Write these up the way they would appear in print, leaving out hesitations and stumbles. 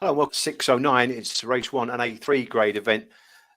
Hello, well, 609. It's race one, an A3 grade event.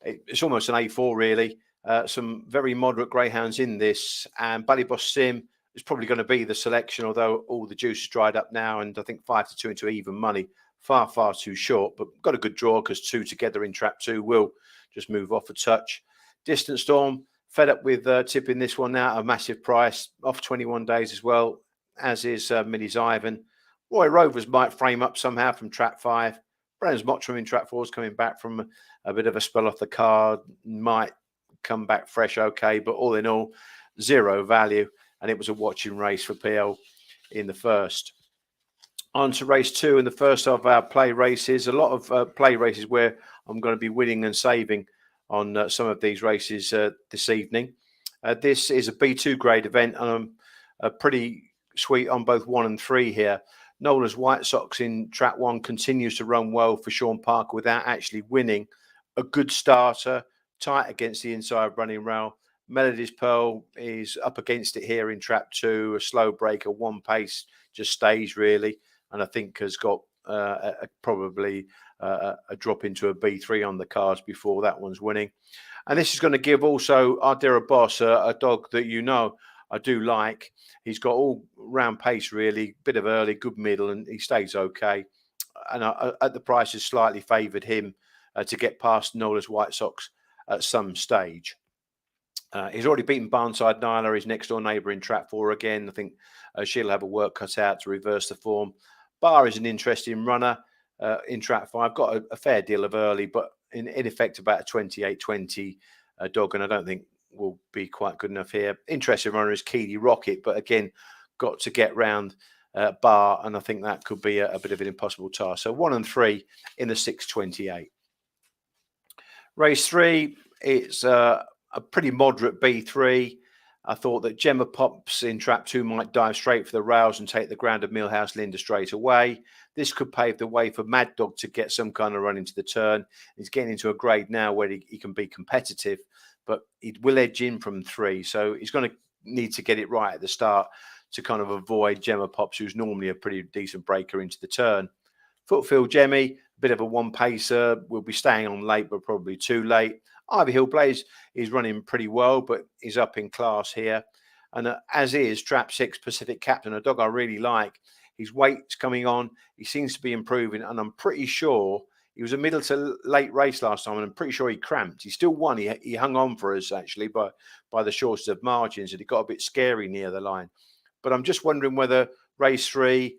It's almost an A4, really. Some very moderate greyhounds in this, and Ballyboss Sim is probably going to be the selection, although all the juice is dried up now, and I think 5-2 into even money, far too short. But got a good draw because two together in trap two will just move off a touch. Distant Storm, fed up with tipping this one now, a massive price, off 21 days as well, as is Minnie's Ivan. Roy Rovers might frame up somehow from trap five. Brandon's Mottram in trap four is coming back from a bit of a spell off the card, might come back fresh okay, but all in all, zero value. And it was a watching race for PL in the first. On to race two in the first of our play races. A lot of play races where I'm going to be winning and saving on some of these races this evening. This is a B2 grade event, and I'm pretty sweet on both 1 and 3 here. Nola's White Sox in track one continues to run well for Sean Parker without actually winning. A good starter, tight against the inside running rail. Melody's Pearl is up against it here in trap two, a slow breaker, one pace, just stays really. And I think has got probably a drop into a B3 on the cards before that one's winning. And this is going to give also Ardera Boss, a dog that you know I do like. He's got all round pace, really, bit of early, good middle, and he stays okay. And at the price has slightly favoured him to get past Nola's White Sox at some stage. He's already beaten Barnside Nyla, his next door neighbour in trap four again. I think she'll have a work cut out to reverse the form. Bar is an interesting runner in trap five. Got a fair deal of early, but in effect about a 28-20 dog, and I don't think will be quite good enough here. Interesting runner is Keely Rocket, but again, got to get round Bar, and I think that could be a bit of an impossible task. So 1 and 3 in the 628. Race 3, it's a pretty moderate B3. I thought that Gemma Pops in trap 2 might dive straight for the rails and take the ground of Millhouse Linda straight away. This could pave the way for Mad Dog to get some kind of run into the turn. He's getting into a grade now where he can be competitive, but he will edge in from 3. So he's going to need to get it right at the start to kind of avoid Gemma Pops, who's normally a pretty decent breaker into the turn. Footfield Jemmy, a bit of a one pacer, will be staying on late, but probably too late. Ivy Hill Blaze is running pretty well, but is up in class here. And as is Trap 6 Pacific Captain, a dog I really like. His weight's coming on. He seems to be improving, and I'm pretty sure he was a middle to late race last time, and I'm pretty sure he cramped. He still won. He hung on for us, actually, by the shortest of margins, and he got a bit scary near the line. But I'm just wondering whether race 3,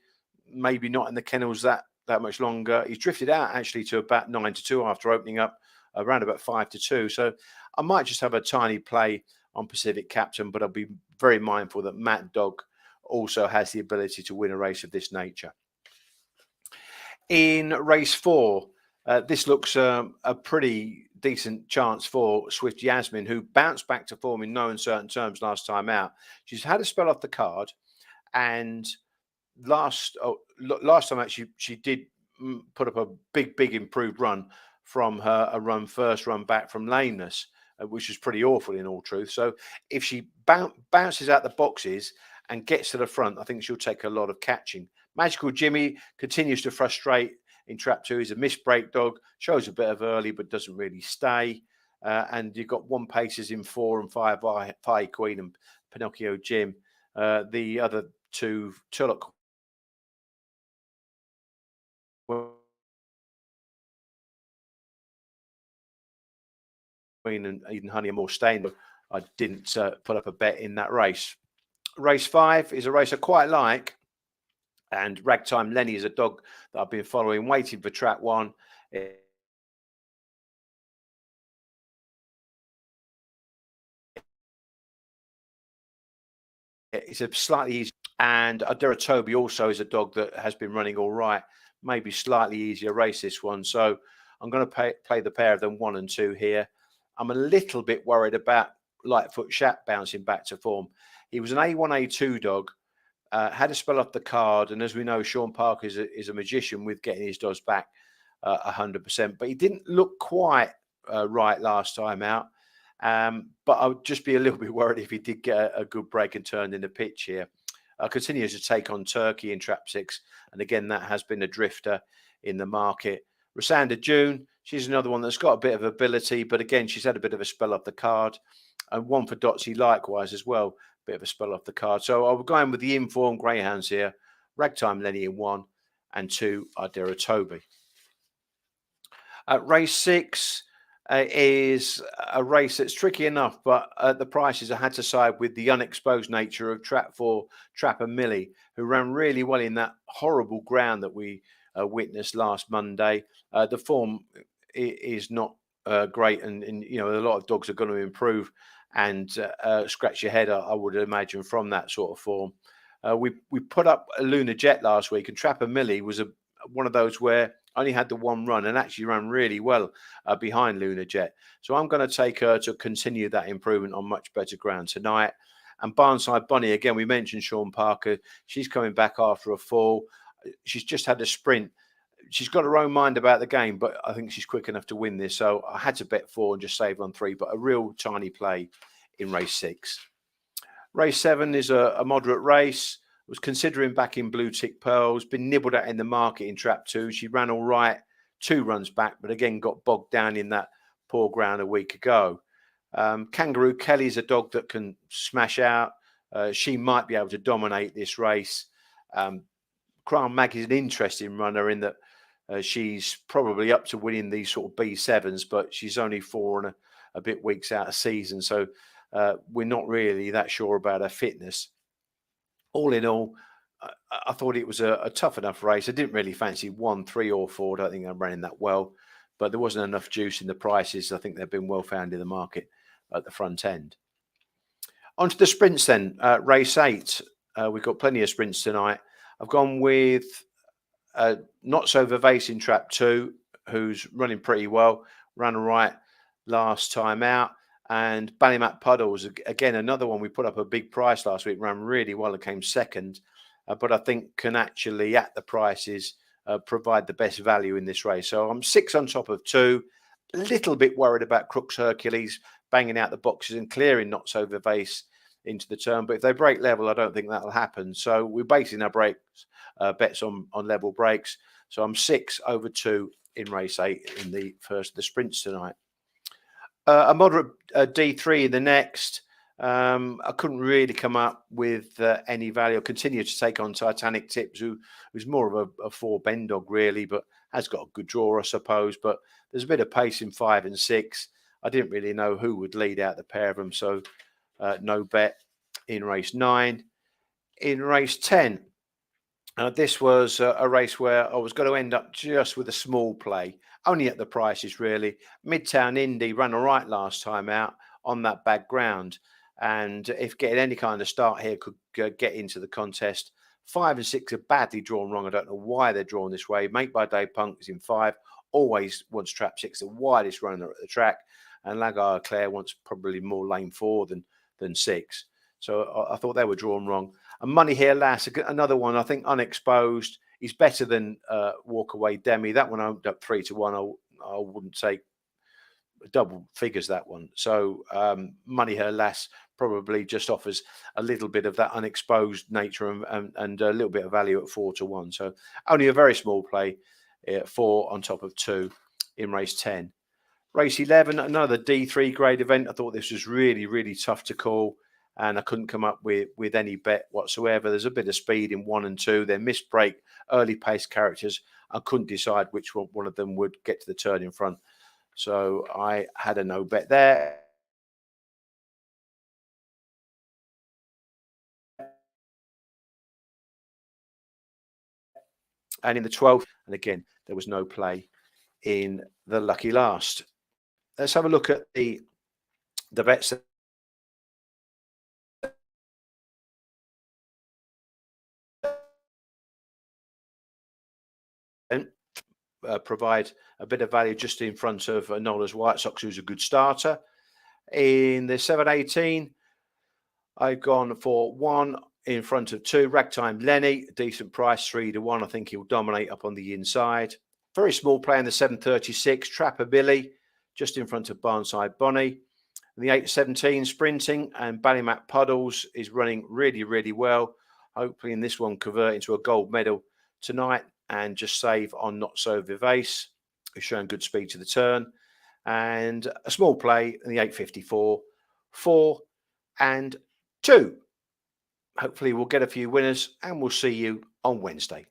maybe not in the kennels that much longer. He's drifted out, actually, to about 9-2 after opening up around about 5-2. So I might just have a tiny play on Pacific Captain, but I'll be very mindful that Mad Dog also has the ability to win a race of this nature. In race 4, this looks a pretty decent chance for Swift Yasmin, who bounced back to form in no uncertain terms last time out. She's had a spell off the card, and last time actually she did put up a big improved run from her first run back from lameness, which was pretty awful in all truth. So if she bounces out the boxes and gets to the front, I think she'll take a lot of catching. Magical Jimmy continues to frustrate in trap 2. He's a misbreak dog, shows a bit of early, but doesn't really stay. And you've got one paces in 4 and 5, Fire Queen and Pinocchio Jim. The other two, Tulloch Queen and Eden Honey are more staying, but I didn't put up a bet in that race. Race 5 is a race I quite like, and Ragtime Lenny is a dog that I've been following, waiting for track 1. It's a slightly easier, and Adira Toby also is a dog that has been running all right, maybe slightly easier race this one. So I'm going to play the pair of them 1 and 2 here. I'm a little bit worried about Lightfoot Shat bouncing back to form. He was an A1, A2 dog, had a spell off the card, and as we know, Sean Parker is a magician with getting his dogs back 100%, but he didn't look quite right last time out. But I would just be a little bit worried if he did get a good break and turned in the pitch here. Continues to take on Turkey in trap 6, and again, that has been a drifter. in the market. Rosanda June, she's another one that's got a bit of ability, but again, she's had a bit of a spell off the card. And one for Dotsy likewise as well, bit of a spell off the card. So I'll go in with the informed greyhounds here. Ragtime Lenny in 1 and 2 Ardera Toby. Race 6 is a race that's tricky enough, but at the prices I had to side with the unexposed nature of Trap 4 Trapper Millie, who ran really well in that horrible ground that we witnessed last Monday. The form is not great, and you know, a lot of dogs are going to improve and scratch your head, I would imagine, from that sort of form. We put up a Lunar Jet last week, and Trapper Millie was one of those where only had the one run and actually ran really well behind Lunar Jet. So I'm going to take her to continue that improvement on much better ground tonight. And Barnside Bunny, again, we mentioned Sean Parker. She's coming back after a fall. She's just had a sprint. She's got her own mind about the game, but I think she's quick enough to win this. So I had to bet 4 and just save on 3, but a real tiny play in race 6. Race 7 is a moderate race. Was considering back in Blue Tick Pearls, been nibbled at in the market in Trap 2. She ran all right, 2 runs back, but again got bogged down in that poor ground a week ago. Kangaroo Kelly's a dog that can smash out. She might be able to dominate this race. Crown Mag is an interesting runner in that she's probably up to winning these sort of B7s, but she's only 4 and a bit weeks out of season. So we're not really that sure about her fitness. All in all, I thought it was a tough enough race. I didn't really fancy 1, 3 or 4. I don't think I'm running that well, but there wasn't enough juice in the prices. I think they've been well found in the market at the front end. On to the sprints then. Race 8. We've got plenty of sprints tonight. I've gone with Not So Vivace in Trap 2, who's running pretty well. Ran all right last time out. And Ballymac Puddles, again, another one we put up a big price last week, ran really well and came second. But I think can actually, at the prices, provide the best value in this race. So I'm 6 on top of 2. A little bit worried about Crooks Hercules banging out the boxes and clearing Not So Vivace into the turn. But if they break level, I don't think that'll happen. So we're basing our bets on level breaks. So I'm 6 over 2 in race 8 in the first of the sprints tonight. A moderate D3 in the next. I couldn't really come up with any value. I continue to take on Titanic Tips, who's more of a 4 bend dog, really, but has got a good draw, I suppose. But there's a bit of pace in 5 and 6. I didn't really know who would lead out the pair of them, so no bet in race 9. In race 10, this was a race where I was going to end up just with a small play, only at the prices, really. Midtown Indy ran all right last time out on that bad ground. And if getting any kind of start here could get into the contest. 5 and 6 are badly drawn wrong. I don't know why they're drawn this way. Make by Day Punk is in 5. Always wants Trap 6, the widest runner at the track. And Lagar Claire wants probably more lane 4 than 6. So I thought they were drawn wrong. And Money Here Lass, another one, I think unexposed. He's better than Walk Away Demi. That one opened up 3 to 1. I wouldn't say double figures, that one. So Money Her Lass probably just offers a little bit of that unexposed nature and a little bit of value at 4 to 1. So only a very small play, 4 on top of 2 in race 10. Race 11, another D3 grade event. I thought this was really, really tough to call, and I couldn't come up with any bet whatsoever. There's a bit of speed in 1 and 2. They're missed break, early pace characters. I couldn't decide which one of them would get to the turn in front. So I had a no bet there. And in the 12th, and again, there was no play in the lucky last. Let's have a look at the bets. Provide a bit of value just in front of Nola's White Sox, who's a good starter. In the 7-18, I've gone for 1 in front of 2. Ragtime Lenny, decent price, 3 to 1. I think he'll dominate up on the inside. Very small play in the 7-36. Trapper Billy, just in front of Barnside Bonnie. In the 8-17, sprinting, and Ballymac Puddles is running really, really well. Hopefully in this one convert into a gold medal tonight. and just save on Not So Vivace, who's showing good speed to the turn. And a small play in the 854, 4 and 2. Hopefully we'll get a few winners and we'll see you on Wednesday.